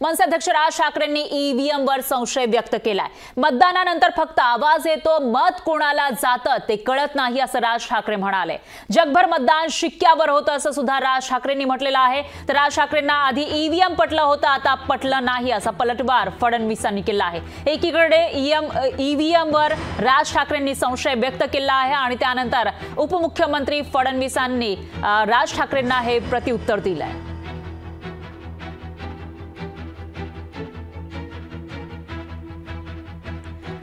मनसे अध्यक्ष राज ठाकरेंनी ईव्हीएमवर संशय व्यक्त केलाय। मतदानानंतर फक्त आवाज येतो, मत कोणाला जातं ते कळत नाही असं राज ठाकरे म्हणाले। जगभर मतदान शिक्क्यावर होतं असं सुद्धा राज ठाकरेंनी म्हटलेलं आहे। तर राज ठाकरेंना आधी ईव्हीएम पटलं होतं, आता पटलं नाही असा पलटवार फडणवीसांनी केला आहे। एकीकडे ईव्हीएमवर राज ठाकरेंनी संशय व्यक्त केला आहे आणि त्यानंतर उपमुख्यमंत्री फडणवीसांनी राज ठाकरेंना हे प्रत्युत्तर दिलंय।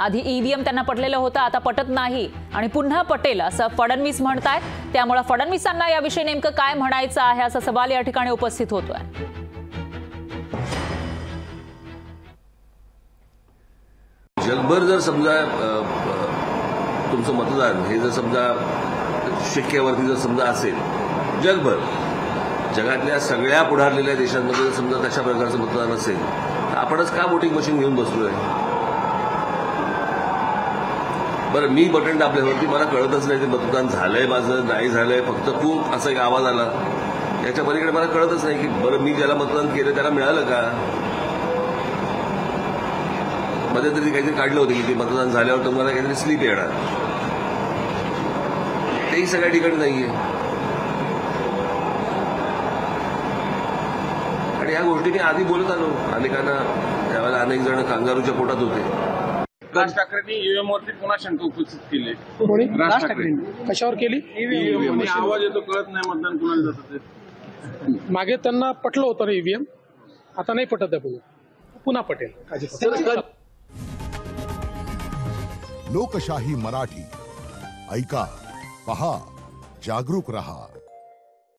आधी ईव्हीएम त्यांना पटलेलं होतं, आता पटत नाही आणि पुन्हा पटेल असं फडणवीस म्हणतायत। त्यामुळे फडणवीसांना याविषयी नेमकं काय म्हणायचं आहे असा सवाल या ठिकाणी उपस्थित होतोय। जगभर जर समजा तुमचं मतदान हे जर समजा शिक्क्यावरती जर समजा असेल, जगभर जगातल्या सगळ्या पुढारलेल्या देशांमध्ये जर समजा तशा प्रकारचं मतदान असेल, तर आपणच का वोटिंग मशीन घेऊन बसलोय? बरं, मी बटन दाबल्यावरती मला कळतच नाही ते मतदान झालंय माझं नाही झालंय, फक्त खूप असा एक आवाज आला, याच्या पलीकडे मला कळतच नाही की बरं मी ज्याला मतदान केलं त्याला मिळालं का? मध्ये तरी काहीतरी काढलं होतं की ते मतदान झाल्यावर तुम्हाला काहीतरी स्लिप येणार, तेही सगळ्या ठिकाणी नाहीये। आणि या गोष्टी मी आधी बोलत आलो अनेकांना, त्यावेळेला अनेक जण कांगारूच्या पोटात होते। राज ठाकरेंनी ईव्हीएम वरती पुन्हा शंका उपस्थित केली। राज ठाकरेंनी कशावर केली? ईव्हीएम आवाज येतो कळत नाही मतदान कुणाला जातं ते। मागे त्यांना पटलं होतं ना ईव्हीएम, आता नाही पटत आहे, पुन्हा पटेल। लोकशाही मराठी ऐका, पहा, जागरूक रहा।